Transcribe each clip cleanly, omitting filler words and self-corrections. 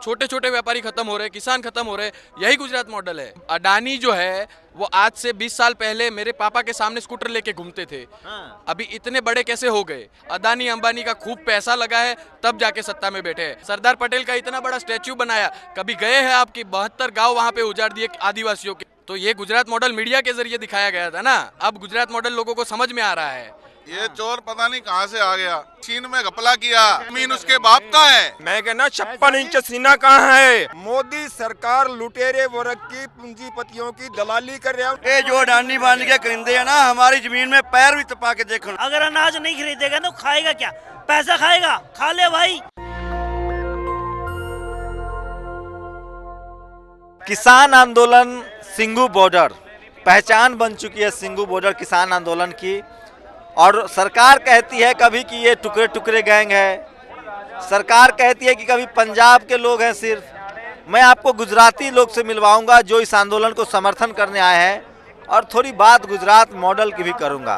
छोटे छोटे व्यापारी खत्म हो रहे, किसान खत्म हो रहे, यही गुजरात मॉडल है। अडानी जो है वो आज से 20 साल पहले मेरे पापा के सामने स्कूटर लेके घूमते थे। अभी इतने बड़े कैसे हो गए? अदानी अंबानी का खूब पैसा लगा है तब जाके सत्ता में बैठे हैं। सरदार पटेल का इतना बड़ा स्टैच्यू बनाया, कभी गए हैं आपकी 72 गांव वहां पे उजाड़ दिए आदिवासियों के। तो ये गुजरात मॉडल मीडिया के जरिए दिखाया गया था ना, अब गुजरात मॉडल लोगों को समझ में आ रहा है। ये चोर पता नहीं कहां से आ गया, चीन में घपला किया, जमीन उसके बाप का है। मैं कहना 56 इंच सीना कहाँ है? मोदी सरकार लुटेरे वर्ग की पूंजीपतियों की दलाली कर रहा है। ये जो अडानी बांध के खरीदे है ना, हमारी जमीन में पैर भी तपा के देखो। अगर अनाज नहीं खरीदेगा तो खाएगा क्या? पैसा खाएगा, खा ले भाई। किसान आंदोलन सिंघू बॉर्डर पहचान बन चुकी है, सिंघू बॉर्डर किसान आंदोलन की। और सरकार कहती है कभी कि ये टुकड़े टुकड़े गैंग है, सरकार कहती है कि कभी पंजाब के लोग हैं सिर्फ। मैं आपको गुजराती लोग से मिलवाऊंगा जो इस आंदोलन को समर्थन करने आए हैं, और थोड़ी बात गुजरात मॉडल की भी करूंगा।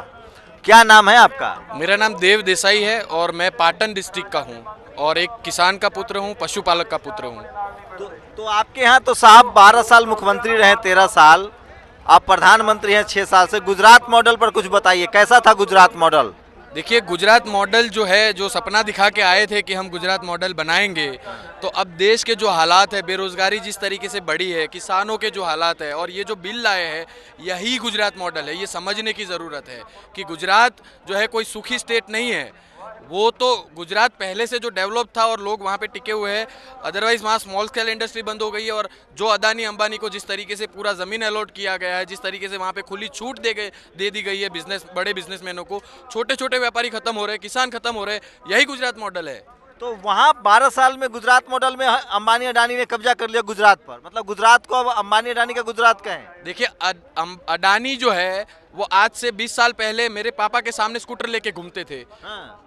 क्या नाम है आपका? मेरा नाम देव देसाई है और मैं पाटन डिस्ट्रिक्ट का हूँ और एक किसान का पुत्र हूँ, पशुपालक का पुत्र हूँ। तो आपके यहाँ तो साहब 12 साल मुख्यमंत्री रहे, 13 साल आप प्रधानमंत्री हैं 6 साल से। गुजरात मॉडल पर कुछ बताइए, कैसा था गुजरात मॉडल? देखिए, गुजरात मॉडल जो है, जो सपना दिखा के आए थे कि हम गुजरात मॉडल बनाएंगे, तो अब देश के जो हालात है, बेरोजगारी जिस तरीके से बढ़ी है, किसानों के जो हालात है, और ये जो बिल लाए हैं, यही गुजरात मॉडल है। ये समझने की ज़रूरत है कि गुजरात जो है कोई सुखी स्टेट नहीं है। वो तो गुजरात पहले से जो डेवलप था और लोग वहाँ पे टिके हुए हैं, अदरवाइज वहाँ स्मॉल स्केल इंडस्ट्री बंद हो गई है। और जो अदानी अंबानी को जिस तरीके से पूरा ज़मीन अलॉट किया गया है, जिस तरीके से वहाँ पे खुली छूट दे दी गई है बड़े बिजनेसमैनों को, छोटे छोटे व्यापारी खत्म हो रहे, किसान खत्म हो रहे, यही गुजरात मॉडल है। तो वहाँ 12 साल में गुजरात मॉडल में अंबानी अडानी ने कब्जा कर लिया गुजरात पर, मतलब गुजरात को अब अंबानी अडानी का गुजरात कहें। देखिए, अडानी जो है वो आज से 20 साल पहले मेरे पापा के सामने स्कूटर लेके घूमते थे।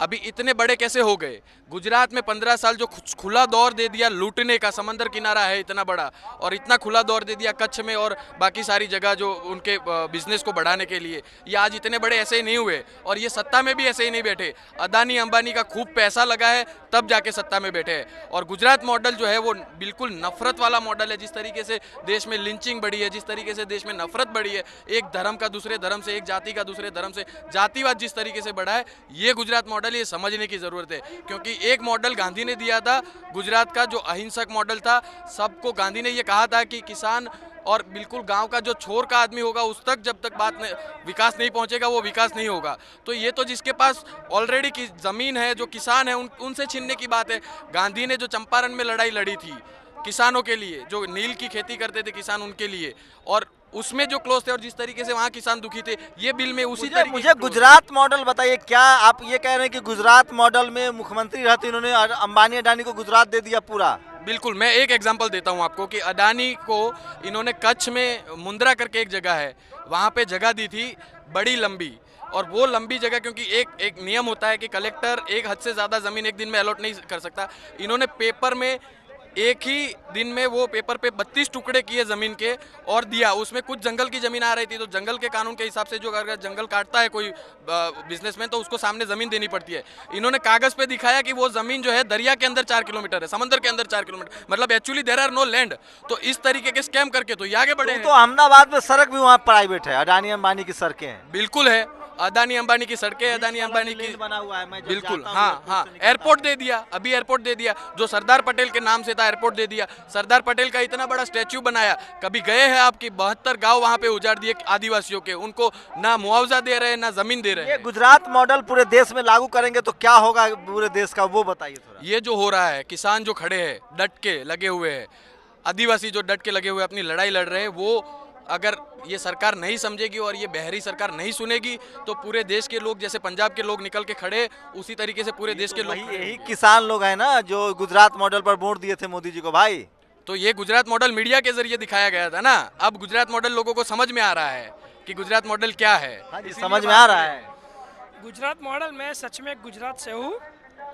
अभी इतने बड़े कैसे हो गए? गुजरात में 15 साल जो खुला दौर दे दिया लूटने का, समंदर किनारा है इतना बड़ा, और इतना खुला दौर दे दिया कच्छ में और बाकी सारी जगह जो उनके बिजनेस को बढ़ाने के लिए, ये आज इतने बड़े ऐसे ही नहीं हुए, और ये सत्ता में भी ऐसे ही नहीं बैठे। अदानी अंबानी का खूब पैसा लगा है तब जाके सत्ता में बैठे हैं। और गुजरात मॉडल जो है वो बिल्कुल नफरत वाला मॉडल है। जिस तरीके से देश में लिंचिंग बढ़ी है, जिस तरीके से देश में नफरत बढ़ी है, एक धर्म का दूसरे धर्म से, एक जाति का दूसरे धर्म से, जातिवाद जिस तरीके से बढ़ा है, ये गुजरात मॉडल, ये समझने की जरूरत है। क्योंकि एक मॉडल गांधी ने दिया था गुजरात का, जो अहिंसक मॉडल था। सबको गांधी ने ये कहा था कि किसान और बिल्कुल गांव का जो छोर का आदमी होगा, उस तक जब तक विकास नहीं पहुंचेगा वो विकास नहीं होगा। तो ये तो जिसके पास ऑलरेडी की जमीन है, जो किसान है, उनसे छीनने की बात है। गांधी ने जो चंपारण में लड़ाई लड़ी थी किसानों के लिए, जो नील की खेती करते थे किसान, उनके लिए, और उसमें जो क्लोज थे, और जिस तरीके से वहाँ किसान दुखी थे, ये बिल में उसी तरीके। मुझे गुजरात मॉडल बताइए, क्या आप ये कह रहे हैं कि गुजरात मॉडल में मुख्यमंत्री रहते इन्होंने अंबानी अडानी को गुजरात दे दिया पूरा? बिल्कुल, मैं एक एग्जांपल देता हूं आपको कि अडानी को इन्होंने कच्छ में मुंद्रा करके एक जगह है, वहां पे जगह दी थी बड़ी लंबी, और वो लंबी जगह, क्योंकि एक नियम होता है कि कलेक्टर एक हद से ज़्यादा ज़मीन एक दिन में अलॉट नहीं कर सकता। इन्होंने पेपर में एक ही दिन में वो पेपर पे 32 टुकड़े किए ज़मीन के और दिया। उसमें कुछ जंगल की ज़मीन आ रही थी, तो जंगल के कानून के हिसाब से जो अगर जंगल काटता है कोई बिजनेसमैन, तो उसको सामने ज़मीन देनी पड़ती है। इन्होंने कागज़ पे दिखाया कि वो ज़मीन जो है दरिया के अंदर 4 किलोमीटर है, समंदर के अंदर 4 किलोमीटर, मतलब actually there are no land. तो इस तरीके के स्कैम करके तो ये आगे बढ़े। तो अहमदाबाद में सड़क भी वहाँ प्राइवेट है, अडानी अंबानी की सड़कें हैं। बिल्कुल है, अदानी अंबानी की सड़कें, अदानी अंबानी की बना हुआ है। मैं बिल्कुल, हाँ, एयरपोर्ट दे दिया, अभी एयरपोर्ट दे दिया, जो सरदार पटेल के नाम से था, एयरपोर्ट दे दिया। सरदार पटेल का इतना बड़ा स्टैच्यू बनाया, कभी गए हैं आपकी 72 गांव वहां पे उजाड़ दिए आदिवासियों के, उनको ना मुआवजा दे रहे, ना जमीन दे रहे। ये गुजरात मॉडल पूरे देश में लागू करेंगे तो क्या होगा पूरे देश का, वो बताइए थोड़ा। ये जो हो रहा है, किसान जो खड़े हैं, डट के लगे हुए हैं, आदिवासी जो डट के लगे हुए अपनी लड़ाई लड़ रहे हैं, वो अगर ये सरकार नहीं समझेगी और ये बहरी सरकार नहीं सुनेगी, तो पूरे देश के लोग, जैसे पंजाब के लोग निकल के खड़े, उसी तरीके से पूरे देश के लोग। यही किसान लोग हैं ना जो गुजरात मॉडल पर वोट दिए थे मोदी जी को भाई। तो ये गुजरात मॉडल मीडिया के जरिए दिखाया गया था ना, अब गुजरात मॉडल लोगों को समझ में आ रहा है कि गुजरात मॉडल क्या है। समझ में आ रहा है। गुजरात मॉडल, मैं सच में गुजरात से हूँ।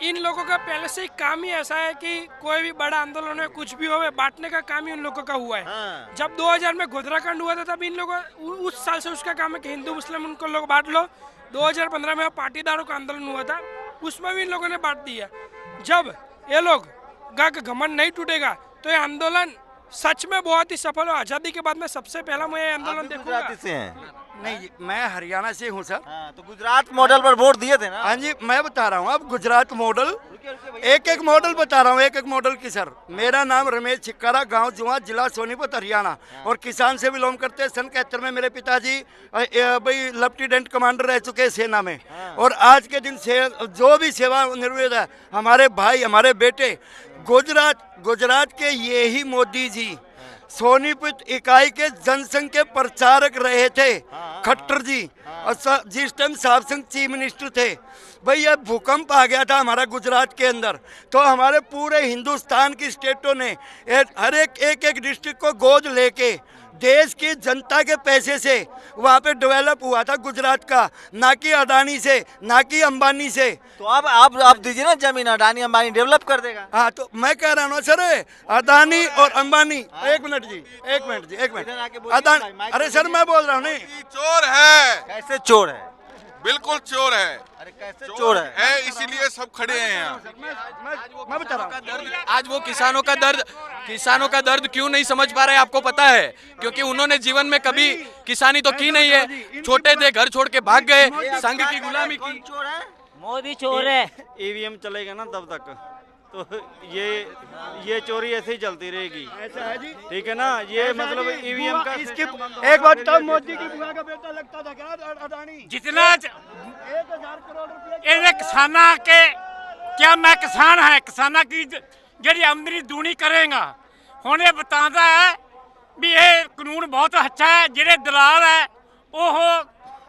इन लोगों का पहले से ही काम ही ऐसा है कि कोई भी बड़ा आंदोलन है, कुछ भी हो, बांटने का काम ही उन लोगों का हुआ है। जब 2000 में गोधरा कांड हुआ था, तब इन लोगों उस साल से उसका काम है कि हिंदू मुस्लिम उनको लोग बांट लो। 2015 में पाटीदारों का आंदोलन हुआ था, उसमें भी इन लोगों ने बांट दिया। जब ये लोग घमंड नहीं टूटेगा, तो ये आंदोलन सच में बहुत ही सफल हो। आज़ादी के बाद में सबसे पहला मैं ये आप आंदोलन भी देखूंगा। गुजराती से हैं। नहीं, मैं हरियाणा से हूँ सर। हाँ, तो गुजरात मॉडल पर वोट दिए थे ना। हाँ जी, मैं बता रहा हूँ अब गुजरात मॉडल, एक एक मॉडल बता रहा हूँ, एक एक मॉडल की सर। मेरा नाम रमेश छिक्कारा, गांव जुआ, जिला सोनीपत, हरियाणा, और किसान से बिलोंग करते हैं। सन 71 में मेरे पिताजी भाई लेफ्टिनेंट कमांडर रह चुके हैं सेना में, और आज के दिन से जो भी सेवा निर्वृत्त है हमारे भाई, हमारे बेटे गुजरात के यही मोदी जी सोनीपत इकाई के जनसंघ के प्रचारक रहे थे, खट्टर जी, और जिस टाइम साहब सिंह चीफ मिनिस्टर थे। भाई ये भूकंप आ गया था हमारा गुजरात के अंदर, तो हमारे पूरे हिंदुस्तान की स्टेटों ने हर एक डिस्ट्रिक्ट को गोद लेके देश की जनता के पैसे से वहाँ पे डेवलप हुआ था गुजरात का, ना कि अडानी से, ना कि अंबानी से। तो अब आप दीजिए ना जमीन, अडानी अंबानी डेवलप कर देगा। हाँ, तो मैं कह रहा हूँ सर, अडानी और अंबानी, एक मिनट जी, अडानी, अरे सर मैं बोल रहा हूँ नहीं, चोर है, कैसे चोर है? बिल्कुल चोर है, अरे कैसे चोर है? इसीलिए सब खड़े हैं यहाँ। मैं बता रहा हूँ। आज वो किसानों का दर्द क्यों नहीं समझ पा रहे हैं आपको पता है? क्योंकि उन्होंने जीवन में कभी किसानी तो की नहीं है, छोटे थे, घर छोड़ के भाग गए, संघ की गुलामी की। मोदी चोर है। ईवीएम चलेगा ना तब तक, तो ये चोरी ऐसे ही चलती रहेगी। ऐसा है जी, ठीक है ना, ये मतलब ईवीएम का इसके एक बात तो मोदी की बुआ का बेटा लगता था क्या अडानी? जितना 1000 करोड़ रुपए ਇਹਦੇ ਕਿਸਾਨਾਂ के क्या मैं किसान है, किसाना की ਜਿਹੜੀ ਆਮਦਨੀ ਦੂਣੀ ਕਰੇਗਾ। ਹੁਣ ਇਹ ਬਤਾਉਂਦਾ ਹੈ ਵੀ ਇਹ ਕਾਨੂੰਨ ਬਹੁਤ ਅੱਛਾ ਹੈ, ਜਿਹੜੇ ਦਲਾਲ ਹੈ ਉਹ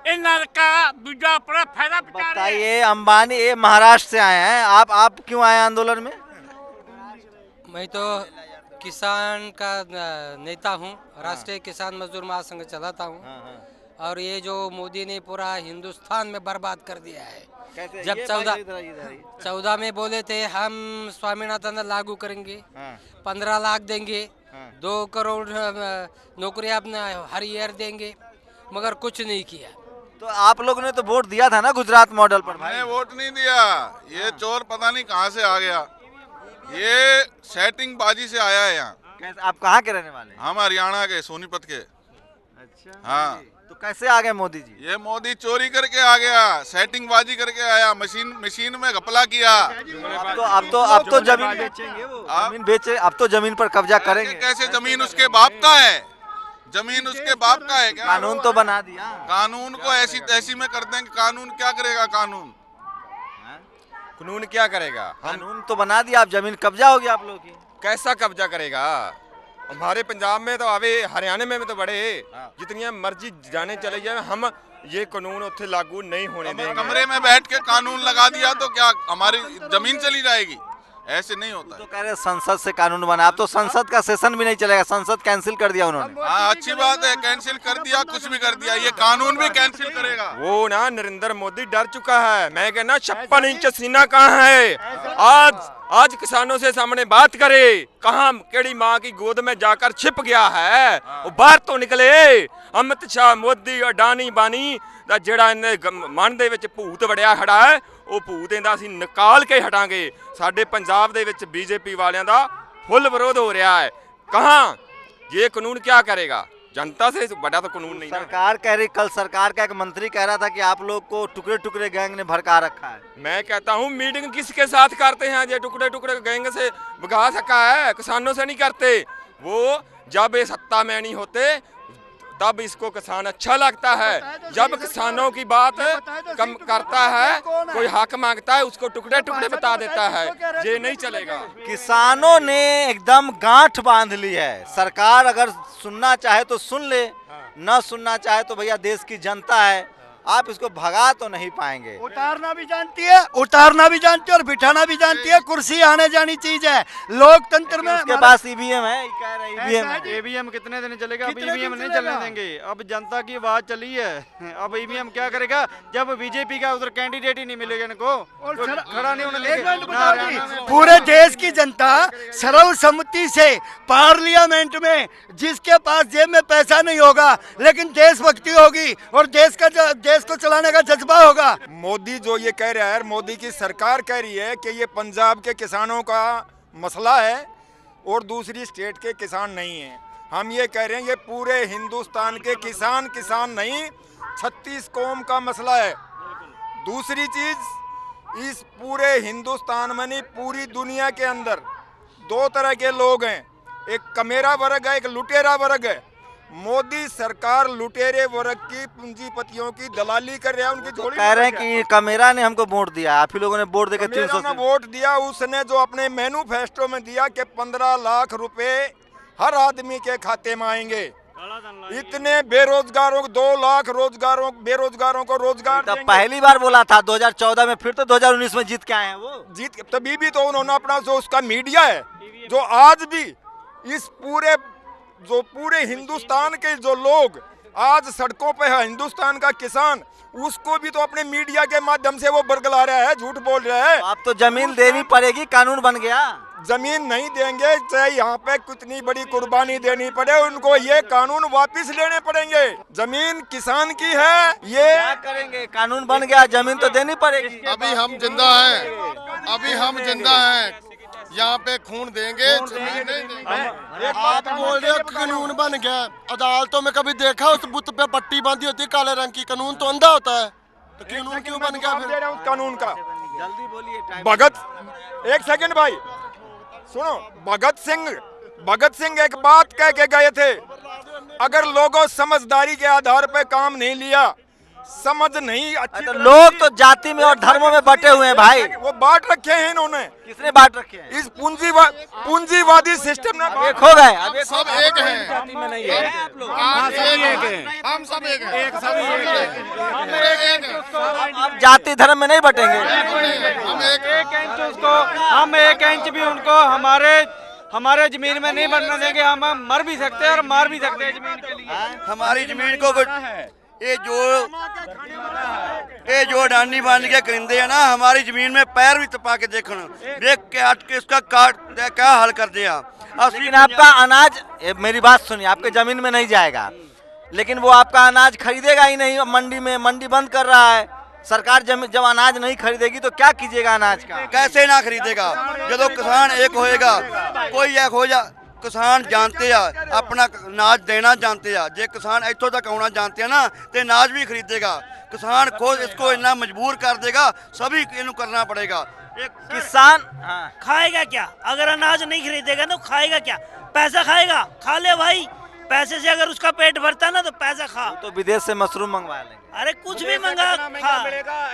ਇਹਨਾਂ का दूजा अपना फायदा बचा रहे हैं। बताइए, अंबानी ये महाराष्ट्र से आए हैं, आप क्यों आए आंदोलन में? मैं तो किसान का नेता हूँ, राष्ट्रीय किसान मजदूर महासंघ चलाता हूँ, और ये जो मोदी ने पूरा हिंदुस्तान में बर्बाद कर दिया है। जब 14 में बोले थे हम स्वामीनाथन लागू करेंगे, 15 लाख देंगे, 2 करोड़ नौकरियां अपना हर ईयर देंगे, मगर कुछ नहीं किया। तो आप लोगों ने तो वोट दिया था ना गुजरात मॉडल पर भाई? मैंने वोट नहीं दिया, ये चोर पता नहीं कहाँ से आ गया, ये सेटिंग बाजी से आया है यहाँ। कैसे, आप कहाँ के रहने वाले हैं? हम हरियाणा के, सोनीपत के। अच्छा, हाँ, तो कैसे आ गए मोदी जी? ये मोदी चोरी करके आ गया, सेटिंग बाजी करके आया, मशीन में घपला किया। अब तो जमीन बेचेंगे, वो जमीन बेचे, अब तो जमीन पर कब्जा करेंगे। कैसे जमीन उसके बाप का है? जमीन उसके बाप का है क्या? कानून तो बना दिया, कानून को ऐसी तैसी में कर देंगे। कानून क्या करेगा? कानून क्या करेगा? कानून तो बना दिया, आप जमीन कब्जा होगी आप लोगों की। कैसा कब्जा करेगा? हमारे पंजाब में तो आवे, हरियाणा में तो बड़े जितनी मर्जी जाने चले जाए, हम ये कानून उत्थे लागू नहीं होने देंगे। कमरे में बैठ के कानून लगा दिया तो क्या हमारी जमीन चली जाएगी? ऐसे नहीं होता। तो कह रहे संसद से कानून बना, अब तो संसद का सेशन भी नहीं चलेगा, संसद कैंसिल कर दिया उन्होंने। हाँ, अच्छी बात है, कैंसिल कर दिया, कुछ भी कर दिया, ये कानून भी कैंसिल करेगा। वो ना नरेंद्र मोदी डर चुका है। मैं कहना 56 इंच सीना कहाँ है? आज किसानों से सामने बात करे, कहाँ केड़ी माँ की गोद में जाकर छिप गया है, वो बाहर तो निकले। अमित शाह, मोदी, अडानी बानी ਦਾ ਜਿਹੜਾ ਇਹਨੇ ਮਨ ਦੇ ਵਿੱਚ ਭੂਤ ਵੜਿਆ ਖੜਾ ਹੈ, ਉਹ ਭੂਤ ਇਹਦਾ ਅਸੀਂ ਨਿਕਾਲ ਕੇ ਹਟਾਂਗੇ। ਸਾਡੇ ਪੰਜਾਬ ਦੇ ਵਿੱਚ ਬੀਜੇਪੀ ਵਾਲਿਆਂ ਦਾ ਫੁੱਲ ਵਿਰੋਧ ਹੋ ਰਿਹਾ ਹੈ। कहाँ ये कानून क्या करेगा? जनता से बड़ा तो कानून नहीं। सरकार कह रही, कल सरकार का एक मंत्री कह रहा था कि आप लोग को टुकड़े टुकड़े गैंग ने भड़का रखा है। मैं कहता हूँ मीटिंग किसके साथ करते हैं? ये टुकड़े टुकड़े गैंग से भगा सका है, किसानों से नहीं करते। वो जब ये सत्ता में नहीं होते तब इसको किसान अच्छा लगता है, जब किसानों की बात कम करता है, कोई हक मांगता है, उसको टुकड़े टुकड़े बता देता है। ये नहीं चलेगा। किसानों ने एकदम गांठ बांध ली है। सरकार अगर सुनना चाहे तो सुन ले, न सुनना चाहे तो भैया देश की जनता है, आप इसको भगा तो नहीं पाएंगे। उतारना भी जानती है, और बिठाना भी जानती है। कुर्सी आने जानी चीज है लोकतंत्र में। उसके पास ईवीएम है, कह रहे ईवीएम कितने दिन चलेगा? अब ईवीएम नहीं चलने देंगे। अब जनता की आवाज चली है, अब ईवीएम क्या करेगा जब बीजेपी का उधर कैंडिडेट ही नहीं मिलेगा इनको, खड़ा नहीं होने। पूरे देश की जनता सर्वसम्मति से पार्लियामेंट में, जिसके पास जेब में पैसा नहीं होगा लेकिन देशभक्ति होगी और देश को चलाने का जज्बा होगा। मोदी जो ये कह रहा है, मोदी की सरकार कह रही है कि ये पंजाब के किसानों का मसला है, और दूसरी स्टेट के किसान नहीं हैं। हम ये कह रहे हैं ये पूरे हिंदुस्तान के किसान नहीं, 36 कौम का मसला है। दूसरी चीज, इस पूरे हिंदुस्तान में नहीं पूरी दुनिया के अंदर दो तरह के लोग हैं, एक कमेरा वर्ग है, एक लुटेरा वर्ग है। मोदी सरकार लुटेरे वर्ग की पूंजीपतियों की दलाली कर रहा है, उनकी झोली कह रहे हैं कि कमेरा ने हमको वोट दिया, आप ही लोगों ने वोट देकर 300 में वोट दिया। उसने जो अपने मैनिफेस्टो में दिया कि 15 लाख रुपए हर आदमी के खाते में आएंगे। इतने बेरोजगारों को 2 लाख बेरोजगारों को रोजगार तब पहली बार बोला था 2014 में, फिर तो 2019 में जीत के आए हैं वो। जीत तभी भी तो उन्होंने अपना जो उसका मीडिया है जो आज भी इस पूरे हिंदुस्तान के जो लोग आज सड़कों पे है, हिंदुस्तान का किसान, उसको भी तो अपने मीडिया के माध्यम से वो बरगला रहा है, झूठ बोल रहा है। आप तो जमीन देनी पड़ेगी, कानून बन गया। जमीन नहीं देंगे, चाहे यहाँ पे कितनी बड़ी कुर्बानी देनी पड़े, उनको ये कानून वापस लेने पड़ेंगे। जमीन किसान की है, ये क्या करेंगे? कानून बन गया, जमीन तो देनी पड़ेगी। अभी हम जिंदा हैं, यहाँ पे खून देंगे। आप बोल रहे हो कानून बन गया, अदालतों में कभी देखा उस बुत पे पट्टी बांधी होती है काले रंग की? कानून तो अंधा होता है, तो कानून क्यों बन गया फिर? उस कानून का जल्दी बोलिए। एक सेकंड भाई सुनो। भगत सिंह एक बात कह के गए थे, अगर लोगों समझदारी के आधार पे काम नहीं लिया, समझ नहीं अच्छी तो लोग तो जाति में और धर्मों में बटे हुए हैं भाई। वो बांट रखे हैं इन्होंने। किसने बांट रखे हैं? इस पूंजीवादी सिस्टम ने एक हो गए। अब सब एक हैं, जाति में नहीं है। हम सब एक हैं। अब जाति धर्म में नहीं बटेंगे। हम 1 इंच भी उनको हमारे जमीन में नहीं बनने देंगे। हम मर भी सकते हैं और मार भी सकते हैं जमीन के लिए। हमारी जमीन को ये जो अडानी बन के करिंदे है ना, हमारी जमीन में पैर भी तपा के देख के हट के उसका क्या हाल कर दिया। लेकिन आपका अनाज, मेरी बात सुनिए, आपके जमीन में नहीं जाएगा, लेकिन वो आपका अनाज खरीदेगा ही नहीं। मंडी बंद कर रहा है सरकार। जब अनाज नहीं खरीदेगी तो क्या कीजिएगा अनाज का? कैसे ना खरीदेगा? जब किसान एक होएगा, कोई एक हो जा। किसान जानते आ अपना अनाज देना जानते आ, जे किसान इतों तक आना जानते हैं ना, तो अनाज भी खरीदेगा। किसान खुद इसको इतना मजबूर कर देगा, सभी इन्हें करना पड़ेगा। किसान खाएगा क्या? अगर अनाज नहीं खरीदेगा तो खाएगा क्या? पैसा खाएगा, खा ले भाई। पैसे से अगर उसका पेट भरता ना तो पैसा खा। तो विदेश से मशरूम मंगवा लेंगे। अरे कुछ भी मंगा खा।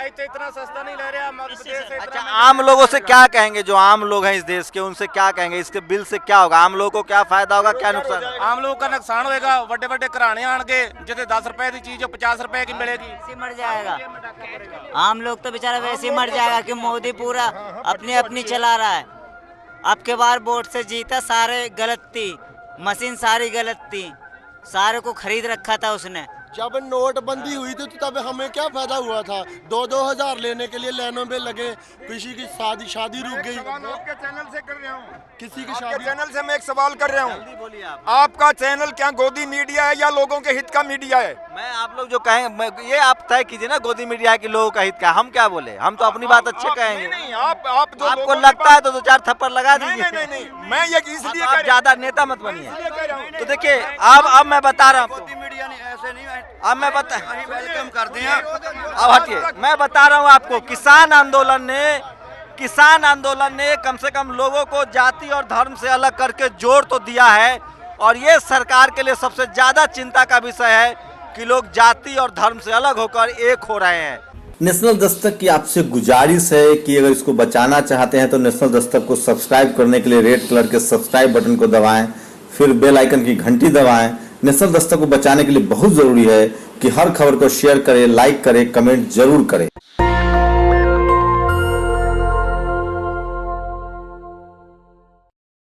इतना सस्ता नहीं ले रहे। अच्छा, आम लोगों से क्या कहेंगे? जो आम लोग हैं इस देश के, उनसे क्या कहेंगे? इसके बिल से क्या होगा? आम लोगों को क्या फायदा होगा, क्या नुकसान होगा? आम लोगों का नुकसान होगा। बड़े बड़े घराने आएंगे, जिसे 10 रुपए की चीज 50 रुपए की मिलेगी। मर जाएगा आम लोग तो बेचारा वैसे ही मर जाएगा कि मोदी पूरा अपनी चला रहा है। अब के बार वोट से जीता, सारे गलत थी, मशीन सारी गलत थी, सारे को खरीद रखा था उसने। जब नोटबंदी हुई थी तो तब हमें क्या फायदा हुआ था? 2-2 हजार लेने के लिए लाइनों में लगे, किसी की शादी रुक गई। आपके चैनल से कर रहा हूँ, किसी की शादी चैनल से मैं एक सवाल कर रहा हूँ। आपका चैनल क्या गोदी मीडिया है या लोगों के हित का मीडिया है? मैं आप लोग जो कहें, ये आप तय कीजिए ना, गोदी मीडिया के लोगों का हित का। हम क्या बोले? हम तो अपनी बात अच्छे कहेंगे। नहीं, आपको लगता है तो 2-4 थप्पड़ लगा दीजिए। नहीं, मैं ये इसलिए आप ज्यादा नेता मत बनिए। तो देखिए, अब मैं बता रहा हूँ, अब मैं वेलकम कर दिया। अब हटिए, मैं बता रहा हूँ आपको, किसान आंदोलन ने कम से कम लोगों को जाति और धर्म से अलग करके जोड़ तो दिया है। और ये सरकार के लिए सबसे ज्यादा चिंता का विषय है कि लोग जाति और धर्म से अलग होकर एक हो रहे हैं। नेशनल दस्तक की आपसे गुजारिश है कि अगर इसको बचाना चाहते हैं तो नेशनल दस्तक को सब्सक्राइब करने के लिए रेड कलर के सब्सक्राइब बटन को दबाएं, फिर बेल आइकन की घंटी दबाएं। नेशनल दस्तक को बचाने के लिए बहुत जरूरी है कि हर खबर को शेयर करें, लाइक करें, कमेंट जरूर करें।